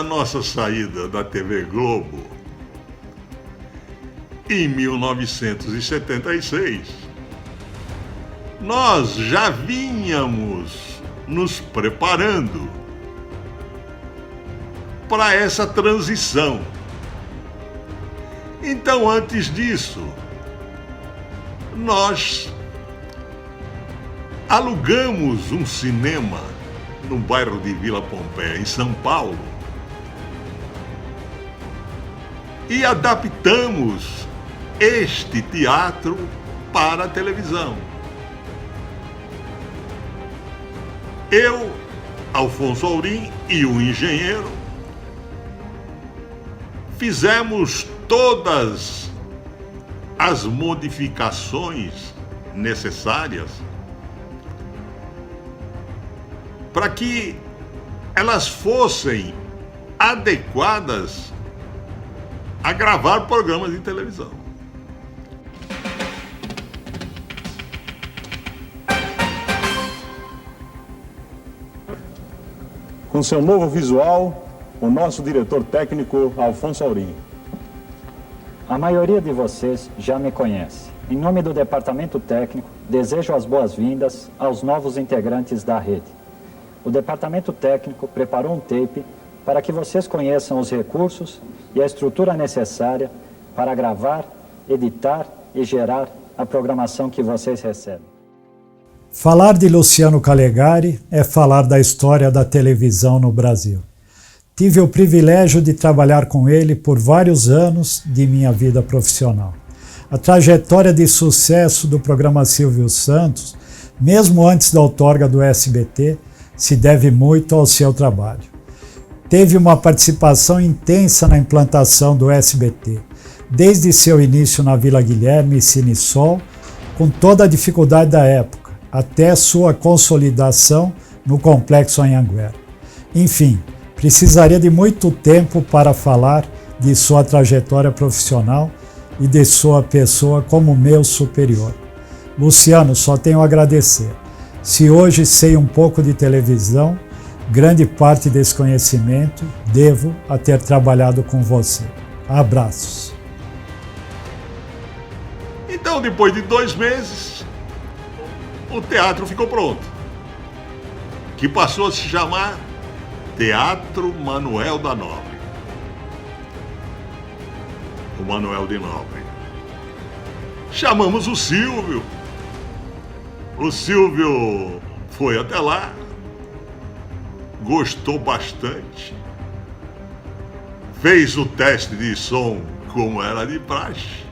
nossa saída da TV Globo, em 1976, nós já vínhamos nos preparando para essa transição. Então, antes disso, nós alugamos um cinema no bairro de Vila Pompeia, em São Paulo, e adaptamos este teatro para a televisão. Eu, Alfonso Aurim e o engenheiro fizemos todas as modificações necessárias para que elas fossem adequadas a gravar programas de televisão. Com seu novo visual, o nosso diretor técnico, Alfonso Aurim. A maioria de vocês já me conhece. Em nome do Departamento Técnico, desejo as boas-vindas aos novos integrantes da rede. O Departamento Técnico preparou um tape para que vocês conheçam os recursos e a estrutura necessária para gravar, editar e gerar a programação que vocês recebem. Falar de Luciano Calegari é falar da história da televisão no Brasil. Tive o privilégio de trabalhar com ele por vários anos de minha vida profissional. A trajetória de sucesso do programa Silvio Santos, mesmo antes da outorga do SBT, se deve muito ao seu trabalho. Teve uma participação intensa na implantação do SBT, desde seu início na Vila Guilherme e Cinesol, com toda a dificuldade da época, até sua consolidação no Complexo Anhanguera. Enfim, precisaria de muito tempo para falar de sua trajetória profissional e de sua pessoa como meu superior. Luciano, só tenho a agradecer. Se hoje sei um pouco de televisão, grande parte desse conhecimento devo a ter trabalhado com você. Abraços. Então, depois de 2 meses, o teatro ficou pronto, que passou a se chamar Teatro Manuel da Nóbrega. O Manuel de Nóbrega. Chamamos o Silvio. O Silvio foi até lá, gostou bastante, fez o teste de som como era de praxe,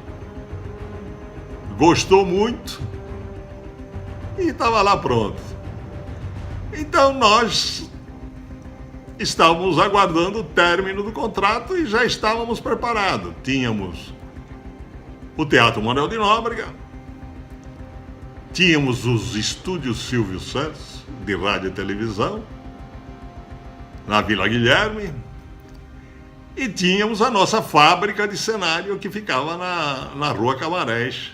gostou muito e estava lá pronto. Então nós estávamos aguardando o término do contrato e já estávamos preparados. Tínhamos o Teatro Manuel de Nóbrega, tínhamos os estúdios Silvio Santos, de rádio e televisão, na Vila Guilherme, e tínhamos a nossa fábrica de cenário que ficava na Rua Camarés,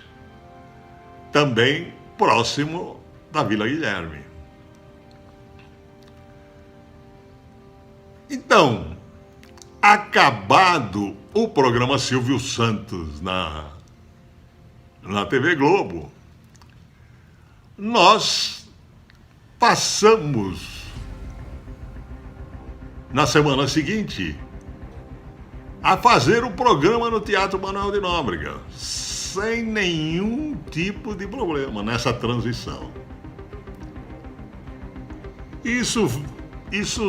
também próximo da Vila Guilherme. Então, acabado o programa Silvio Santos na TV Globo, nós passamos, na semana seguinte, a fazer o programa no Teatro Manuel de Nóbrega, sem nenhum tipo de problema nessa transição. Isso,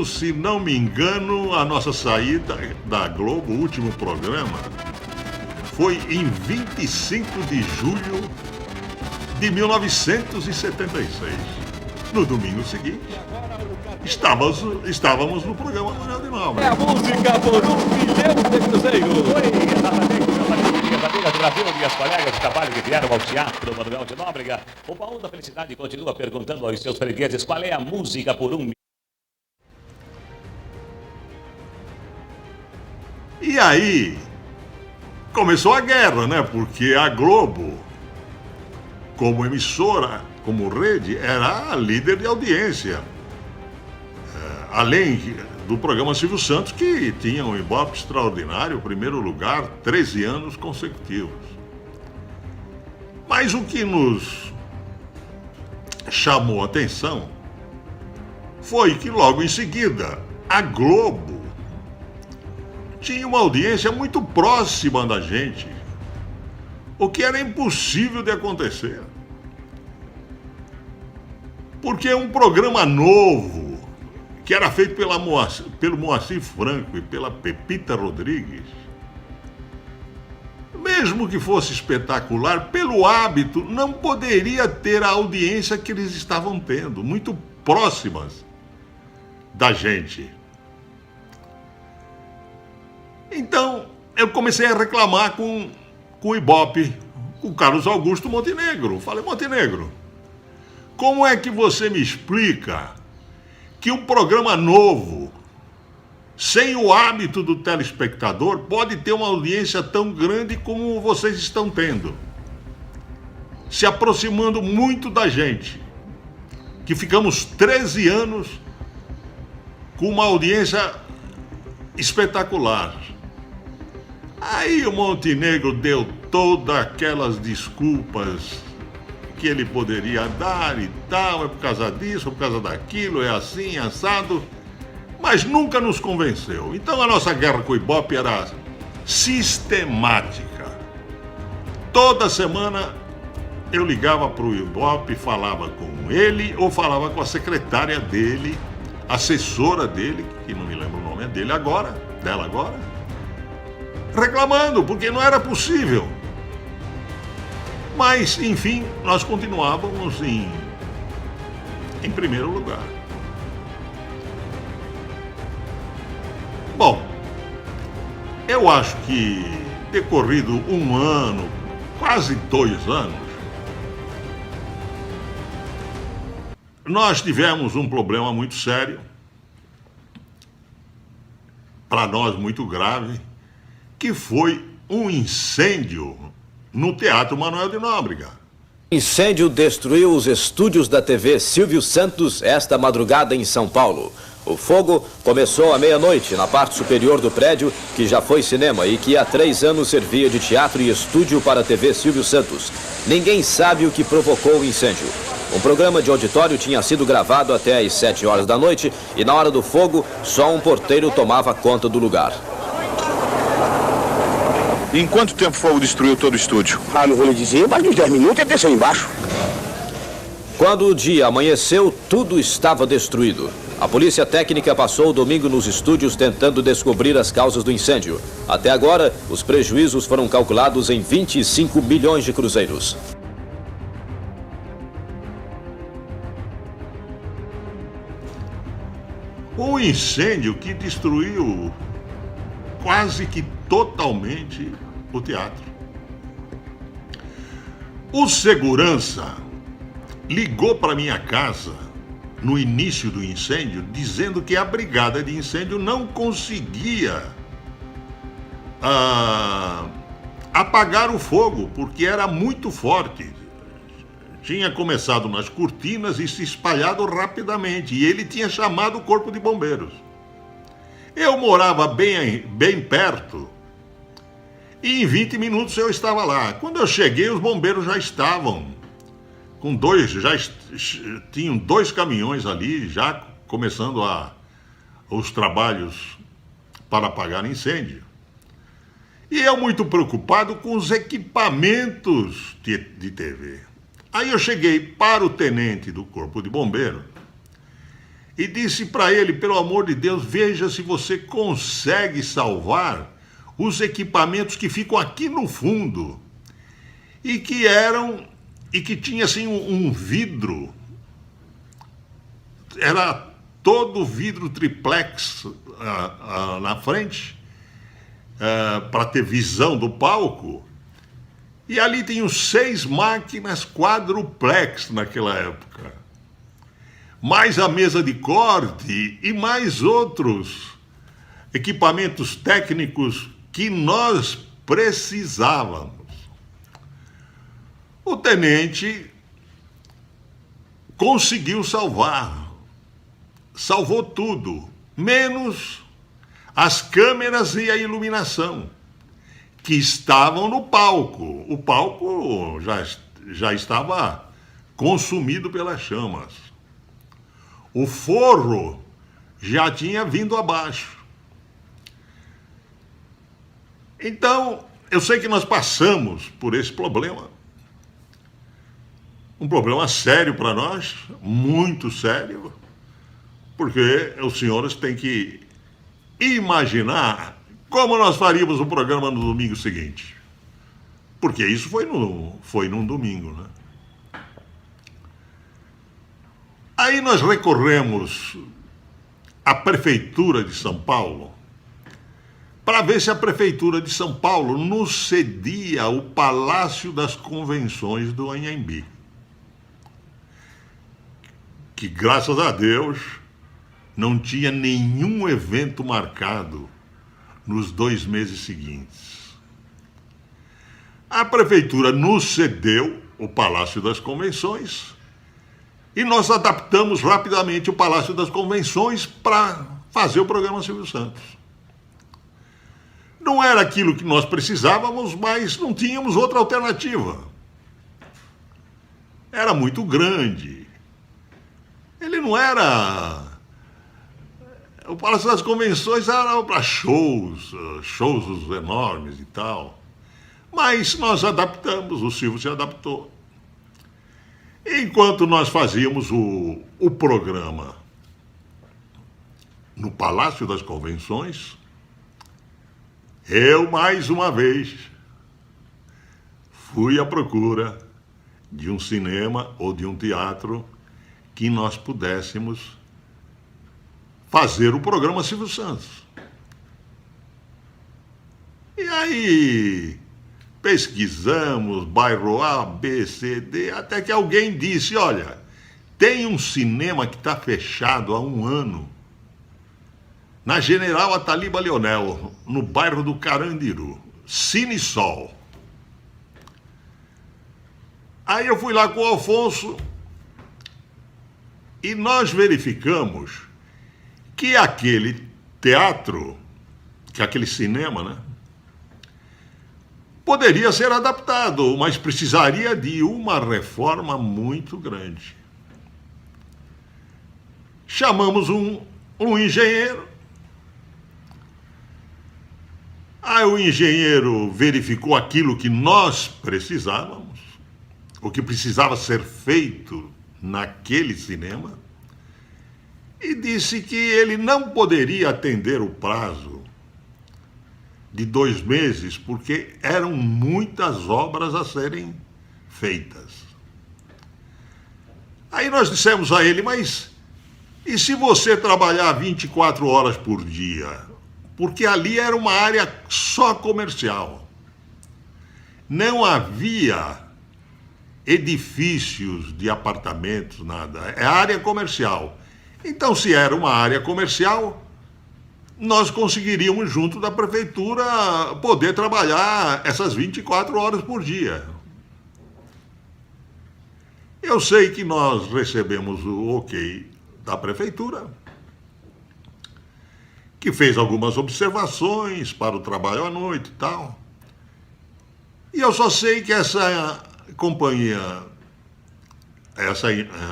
se não me engano, a nossa saída da Globo, o último programa, foi em 25 de julho de 1976. No domingo seguinte, estávamos no programa Manuel de Nóbrega. É a música por 1 milhão de cruzeiros. Oi, exatamente, meus amigos e minhas amigas do Brasil, minhas colegas de trabalho que vieram ao Teatro Manuel de Nóbrega. O baú da felicidade continua perguntando aos seus fregueses qual é a música por 1 milhão. E aí, começou a guerra, né? Porque a Globo, como emissora, como rede, era a líder de audiência. Além do programa Silvio Santos, que tinha um Ibope extraordinário, primeiro lugar, 13 anos consecutivos. Mas o que nos chamou a atenção foi que logo em seguida a Globo tinha uma audiência muito próxima da gente, o que era impossível de acontecer. Porque um programa novo, que era feito pelo Moacir Franco e pela Pepita Rodrigues, mesmo que fosse espetacular, pelo hábito, não poderia ter a audiência que eles estavam tendo, muito próximas da gente. Então, eu comecei a reclamar com o Ibope, com o Carlos Augusto Montenegro. Falei, Montenegro, como é que você me explica que um programa novo, sem o hábito do telespectador, pode ter uma audiência tão grande como vocês estão tendo? Se aproximando muito da gente, que ficamos 13 anos com uma audiência espetacular. Aí o Montenegro deu todas aquelas desculpas que ele poderia dar e tal, é por causa disso, é por causa daquilo, é assim, assado, mas nunca nos convenceu. Então a nossa guerra com o Ibope era sistemática. Toda semana eu ligava para o Ibope, falava com ele ou falava com a secretária dele, assessora dele, que não me lembro o nome dela agora, reclamando, porque não era possível. Mas, enfim, nós continuávamos em primeiro lugar. Bom, eu acho que decorrido um ano, quase 2 anos, nós tivemos um problema muito sério, para nós muito grave, que foi um incêndio no Teatro Manuel de Nóbrega. Incêndio destruiu os estúdios da TV Silvio Santos esta madrugada em São Paulo. O fogo começou à meia-noite na parte superior do prédio, que já foi cinema e que há 3 anos servia de teatro e estúdio para a TV Silvio Santos. Ninguém sabe o que provocou o incêndio. Um programa de auditório tinha sido gravado até às 7 horas da noite e na hora do fogo, só um porteiro tomava conta do lugar. Em quanto tempo o fogo destruiu todo o estúdio? Não vou lhe dizer, mais de uns 10 minutos ele desceu embaixo. Quando o dia amanheceu, tudo estava destruído. A polícia técnica passou o domingo nos estúdios tentando descobrir as causas do incêndio. Até agora, os prejuízos foram calculados em 25 milhões de cruzeiros. Um incêndio que destruiu quase que totalmente o teatro. O segurança ligou para minha casa no início do incêndio, dizendo que a brigada de incêndio não conseguia apagar o fogo, porque era muito forte. Tinha começado nas cortinas e se espalhado rapidamente, e ele tinha chamado o corpo de bombeiros. Eu morava bem perto, e em 20 minutos eu estava lá. Quando eu cheguei, os bombeiros já estavam tinham 2 caminhões ali, já começando os trabalhos para apagar incêndio. E eu muito preocupado com os equipamentos de TV. Aí eu cheguei para o tenente do Corpo de Bombeiro e disse para ele, pelo amor de Deus, veja se você consegue salvar os equipamentos que ficam aqui no fundo e que tinha assim um vidro, era todo vidro triplex na frente, para ter visão do palco. E ali tinham 6 máquinas quadruplex naquela época. Mais a mesa de corte e mais outros equipamentos técnicos que nós precisávamos. O tenente conseguiu salvar. Salvou tudo, menos as câmeras e a iluminação que estavam no palco. O palco já estava consumido pelas chamas. O forro já tinha vindo abaixo. Então, eu sei que nós passamos por esse problema. Um problema sério para nós, muito sério, porque os senhores têm que imaginar como nós faríamos o programa no domingo seguinte. Porque isso foi num domingo, né? Aí nós recorremos à Prefeitura de São Paulo para ver se a Prefeitura de São Paulo nos cedia o Palácio das Convenções do Anhembi. Que, graças a Deus, não tinha nenhum evento marcado nos 2 meses seguintes. A Prefeitura nos cedeu o Palácio das Convenções e nós adaptamos rapidamente o Palácio das Convenções para fazer o programa Silvio Santos. Não era aquilo que nós precisávamos, mas não tínhamos outra alternativa. Era muito grande. Ele não era... O Palácio das Convenções era para shows enormes e tal. Mas nós adaptamos, o Silvio se adaptou. Enquanto nós fazíamos o programa no Palácio das Convenções, eu, mais uma vez, fui à procura de um cinema ou de um teatro que nós pudéssemos fazer o programa Silvio Santos. E aí pesquisamos bairro A, B, C, D, até que alguém disse, olha, tem um cinema que está fechado há 1 ano, na General Ataliba Leonel, no bairro do Carandiru, Cine Sol. Aí eu fui lá com o Alfonso e nós verificamos que aquele teatro, que aquele cinema, né, poderia ser adaptado, mas precisaria de uma reforma muito grande. Chamamos um engenheiro. Aí o engenheiro verificou aquilo que nós precisávamos, o que precisava ser feito naquele cinema, e disse que ele não poderia atender o prazo de 2 meses, porque eram muitas obras a serem feitas. Aí nós dissemos a ele, mas e se você trabalhar 24 horas por dia? Porque ali era uma área só comercial. Não havia edifícios de apartamentos, nada. É área comercial. Então, se era uma área comercial, nós conseguiríamos, junto da prefeitura, poder trabalhar essas 24 horas por dia. Eu sei que nós recebemos o ok da prefeitura, que fez algumas observações para o trabalho à noite e tal. E eu só sei que essa companhia, essa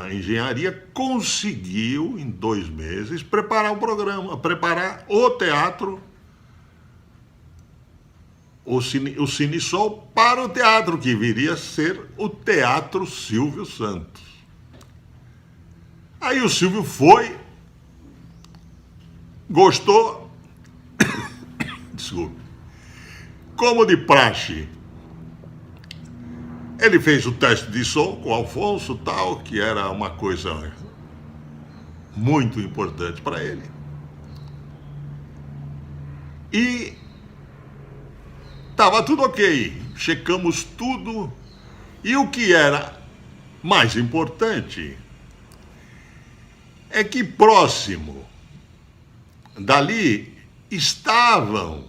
engenharia conseguiu, em 2 meses, preparar o programa, preparar o teatro, o Cine Sol, para o teatro, que viria a ser o Teatro Silvio Santos. Aí o Silvio foi, gostou, desculpe, como de praxe, ele fez o teste de som com o Alfonso, tal, que era uma coisa muito importante para ele. E estava tudo ok, checamos tudo, e o que era mais importante é que próximo dali estavam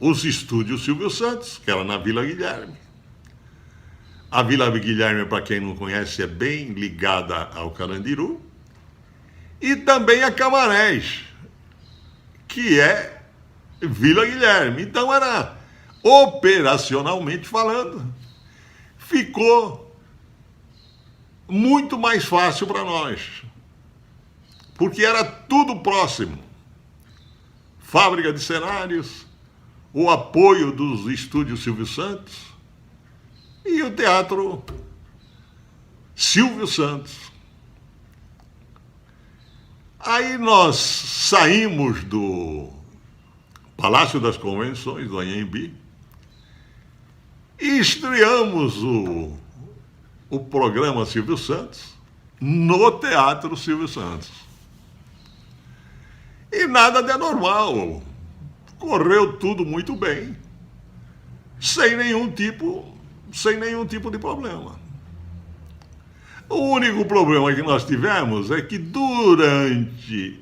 os estúdios Silvio Santos, que era na Vila Guilherme. A Vila Guilherme, para quem não conhece, é bem ligada ao Carandiru. E também a Camarés. que é Vila Guilherme. Então era, operacionalmente falando, ficou muito mais fácil para nós, porque era tudo próximo. Fábrica de cenários, o apoio dos estúdios Silvio Santos e o Teatro Silvio Santos. Aí nós saímos do Palácio das Convenções, do Anhembi, e estreamos o programa Silvio Santos no Teatro Silvio Santos. E nada de anormal. Correu tudo muito bem, sem nenhum tipo de problema. O único problema que nós tivemos é que durante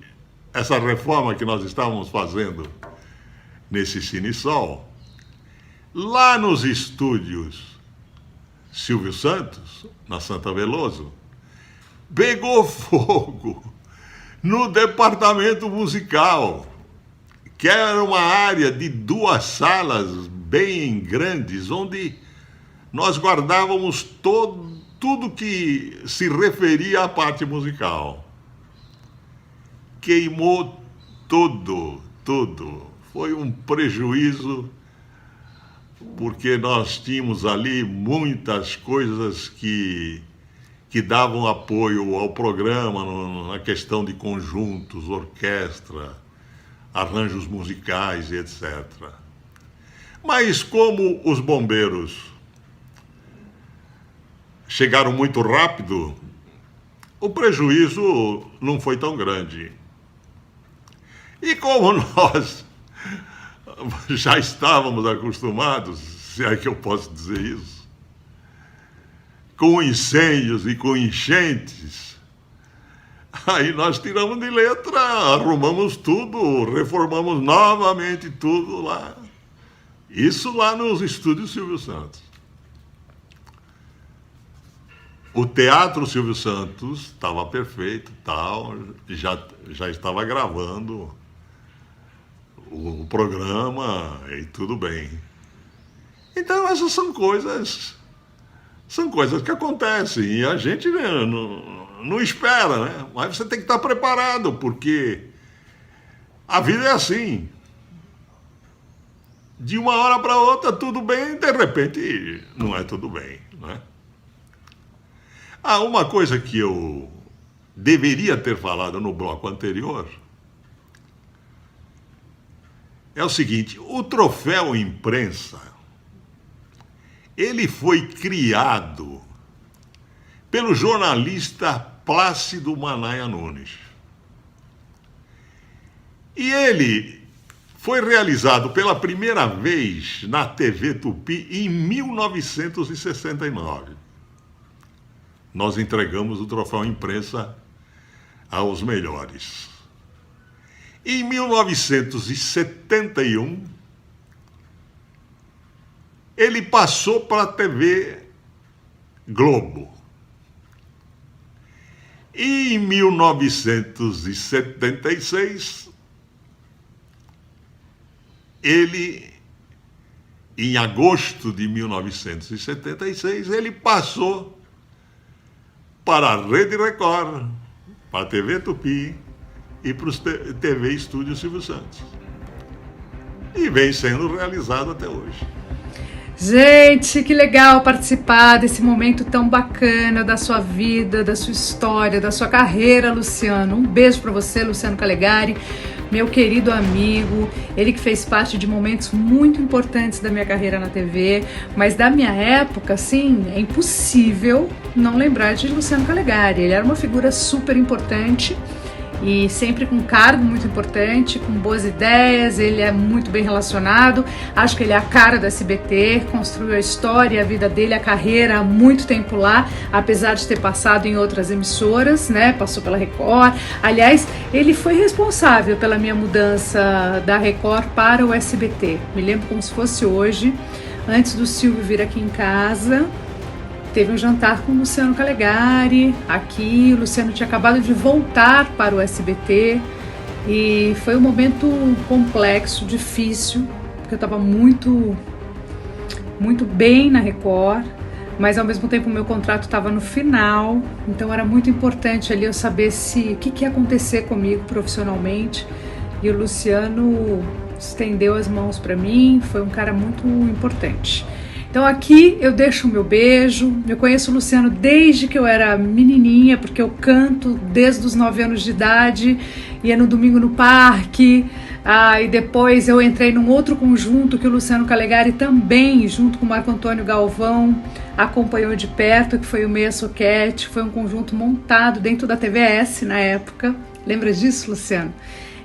essa reforma que nós estávamos fazendo nesse Cinesol, lá nos estúdios Silvio Santos, na Santa Veloso, pegou fogo no departamento musical, que era uma área de 2 salas bem grandes, onde nós guardávamos tudo que se referia à parte musical. Queimou tudo. Foi um prejuízo, porque nós tínhamos ali muitas coisas que davam apoio ao programa, na questão de conjuntos, orquestra, arranjos musicais e etc. Mas como os bombeiros chegaram muito rápido, o prejuízo não foi tão grande. E como nós já estávamos acostumados, se é que eu posso dizer isso, com incêndios e com enchentes, aí nós tiramos de letra, arrumamos tudo, reformamos novamente tudo lá. Isso lá nos estúdios Silvio Santos. O Teatro Silvio Santos estava perfeito, já estava gravando o programa e tudo bem. Então essas são coisas que acontecem e a gente não espera, né? Mas você tem que estar preparado, porque a vida é assim. De uma hora para outra tudo bem, de repente não é tudo bem, né? Uma coisa que eu deveria ter falado no bloco anterior é o seguinte: o troféu imprensa, ele foi criado pelo jornalista Plácido Manaia Nunes. E ele foi realizado pela primeira vez na TV Tupi em 1969. Nós entregamos o troféu imprensa aos melhores. Em 1971, ele passou para a TV Globo. E em 1976, em agosto de 1976, ele passou para a Rede Record, para a TV Tupi e para os TV Estúdio Silvio Santos. E vem sendo realizado até hoje. Gente, que legal participar desse momento tão bacana da sua vida, da sua história, da sua carreira, Luciano. Um beijo para você, Luciano Calegari, meu querido amigo, ele que fez parte de momentos muito importantes da minha carreira na TV, mas da minha época, assim, é impossível não lembrar de Luciano Calegari. Ele era uma figura super importante e sempre com um cargo muito importante, com boas ideias, ele é muito bem relacionado, acho que ele é a cara do SBT, construiu a história, a vida dele, a carreira há muito tempo lá, apesar de ter passado em outras emissoras, né, passou pela Record. Aliás, ele foi responsável pela minha mudança da Record para o SBT, me lembro como se fosse hoje, antes do Silvio vir aqui em casa. Teve um jantar com o Luciano Calegari aqui, o Luciano tinha acabado de voltar para o SBT E foi um momento complexo, difícil, porque eu estava muito bem na Record, mas ao mesmo tempo o meu contrato estava no final, então era muito importante ali eu saber o que ia acontecer comigo profissionalmente. E o Luciano estendeu as mãos para mim, foi um cara muito importante. Então aqui eu deixo o meu beijo. Eu conheço o Luciano desde que eu era menininha, porque eu canto desde os 9 anos de idade, ia no domingo no parque, e depois eu entrei num outro conjunto que o Luciano Calegari também, junto com o Marco Antônio Galvão, acompanhou de perto, que foi o Meia Soquete. Foi um conjunto montado dentro da TVS na época. Lembra disso, Luciano?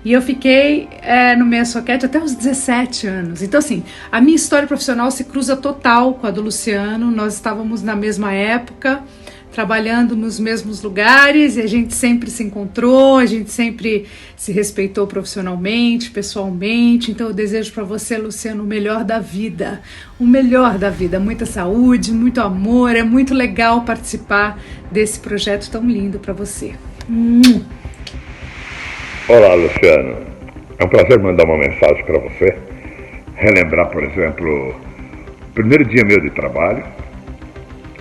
E eu fiquei no Meia Soquete até os 17 anos. Então, assim, a minha história profissional se cruza total com a do Luciano. Nós estávamos na mesma época, trabalhando nos mesmos lugares, e a gente sempre se encontrou, a gente sempre se respeitou profissionalmente, pessoalmente. Então eu desejo para você, Luciano, o melhor da vida. O melhor da vida. Muita saúde, muito amor. É muito legal participar desse projeto tão lindo para você. Olá, Luciano. É um prazer mandar uma mensagem para você. Relembrar, por exemplo, o primeiro dia meu de trabalho.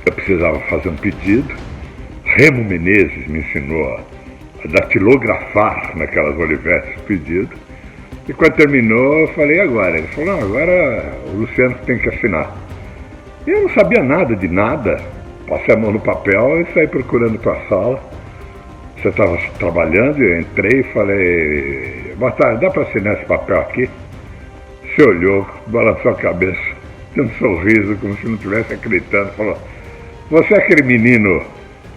Eu precisava fazer um pedido. Remo Menezes me ensinou a datilografar naquelas olivetes o pedido. E quando terminou, eu falei, agora? Ele falou, não, agora o Luciano tem que assinar. E eu não sabia nada de nada. Passei a mão no papel e saí procurando tua sala. Você estava trabalhando, eu entrei e falei, boa tarde, dá para assinar esse papel aqui? Você olhou, balançou a cabeça, deu um sorriso, como se não estivesse acreditando, falou, você é aquele menino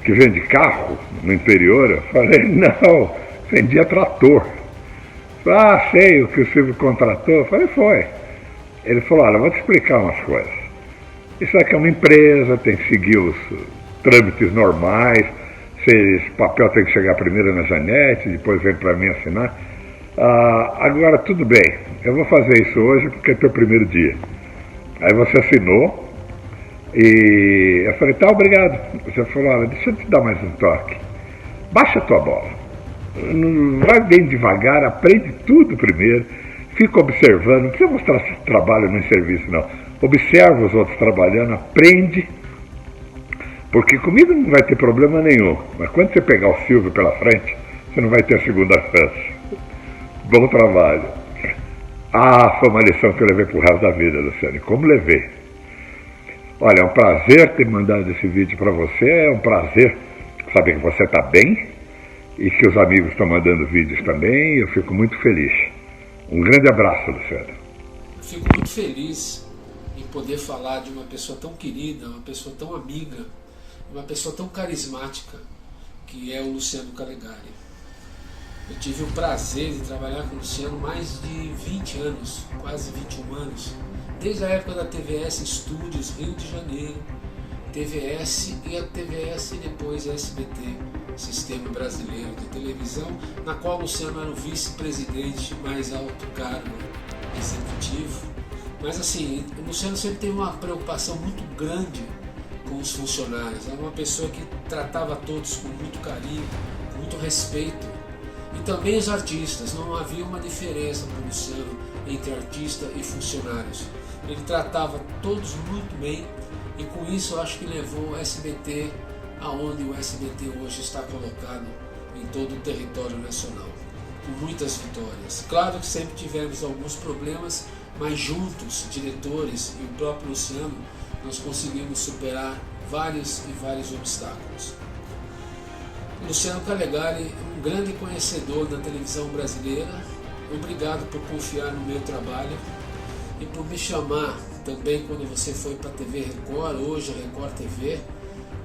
que vende carro no interior? Eu falei, não, vendia trator. Ah, sei, o que o Silvio contratou? Eu falei, foi. Ele falou, olha, vou te explicar umas coisas. Isso aqui é uma empresa, tem que seguir os trâmites normais. Esse papel tem que chegar primeiro na Janete, depois vem para mim assinar. Agora, tudo bem, eu vou fazer isso hoje porque é teu primeiro dia. Aí você assinou e eu falei, tá, obrigado. Você falou, olha, deixa eu te dar mais um toque. Baixa a tua bola. Vai bem devagar, aprende tudo primeiro. Fica observando, não precisa mostrar seu trabalho no serviço, não. Observa os outros trabalhando, aprende. Porque comigo não vai ter problema nenhum. Mas quando você pegar o Silvio pela frente, você não vai ter a segunda chance. Bom trabalho. Foi uma lição que eu levei pro resto da vida, Luciano. E como levei? Olha, é um prazer ter mandado esse vídeo para você. É um prazer saber que você está bem. E que os amigos estão mandando vídeos também. Eu fico muito feliz. Um grande abraço, Luciano. Eu fico muito feliz em poder falar de uma pessoa tão querida, uma pessoa tão amiga, uma pessoa tão carismática, que é o Luciano Calegari. Eu tive o prazer de trabalhar com o Luciano mais de 20 anos, quase 21 anos, desde a época da TVS Estúdios, Rio de Janeiro, TVS e a TVS e depois a SBT, Sistema Brasileiro de Televisão, na qual o Luciano era o vice-presidente mais alto cargo executivo. Mas assim, o Luciano sempre teve uma preocupação muito grande com os funcionários. Era uma pessoa que tratava todos com muito carinho, com muito respeito. E também os artistas. Não havia uma diferença para o Luciano entre artista e funcionários. Ele tratava todos muito bem e com isso eu acho que levou o SBT aonde o SBT hoje está colocado em todo o território nacional, com muitas vitórias. Claro que sempre tivemos alguns problemas, mas juntos, diretores e o próprio Luciano, nós conseguimos superar vários obstáculos. O Luciano Calegari é um grande conhecedor da televisão brasileira. Obrigado por confiar no meu trabalho e por me chamar também quando você foi para a TV Record, hoje a Record TV,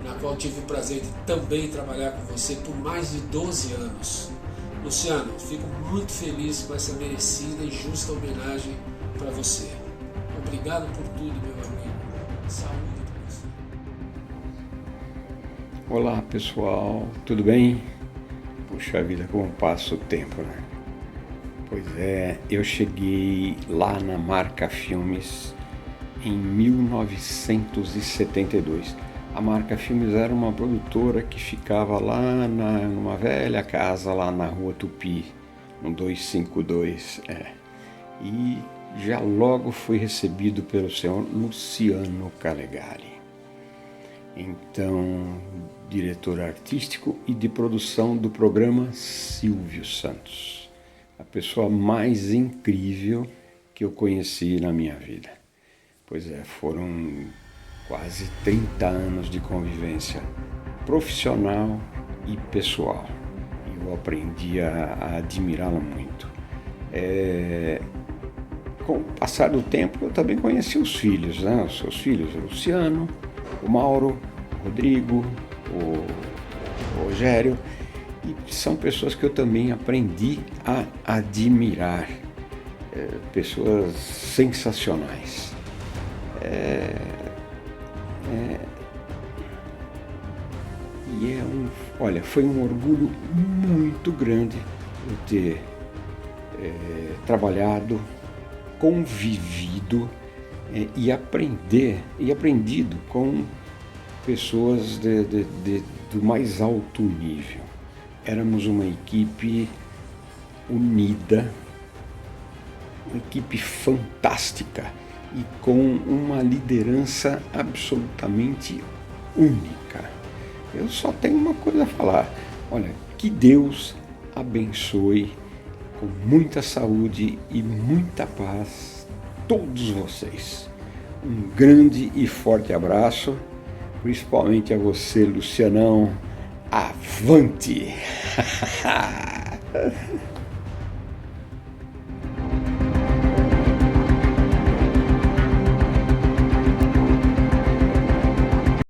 na qual tive o prazer de também trabalhar com você por mais de 12 anos. Luciano, fico muito feliz com essa merecida e justa homenagem para você. Obrigado por tudo, meu amigo. Saúde para você. Olá, pessoal, tudo bem? Puxa vida, como passa o tempo, né? Pois é, eu cheguei lá na Marca Filmes em 1972. A Marca Filmes era uma produtora que ficava lá numa velha casa lá na Rua Tupi, um 252, E já logo fui recebido pelo senhor Luciano Calegari. Então, diretor artístico e de produção do programa Silvio Santos. A pessoa mais incrível que eu conheci na minha vida. Pois é, foram quase 30 anos de convivência profissional e pessoal. Eu aprendi a admirá-la muito. Com o passar do tempo, eu também conheci os filhos, né? Os seus filhos, o Luciano, o Mauro, o Rodrigo, o Rogério, e são pessoas que eu também aprendi a admirar, pessoas sensacionais. Olha, foi um orgulho muito grande eu ter trabalhado, convivido e aprendido com pessoas do mais alto nível. Éramos uma equipe unida, uma equipe fantástica e com uma liderança absolutamente única. Eu só tenho uma coisa a falar. Olha, que Deus abençoe com muita saúde e muita paz todos vocês. Um grande e forte abraço, principalmente a você, Lucianão. Avante!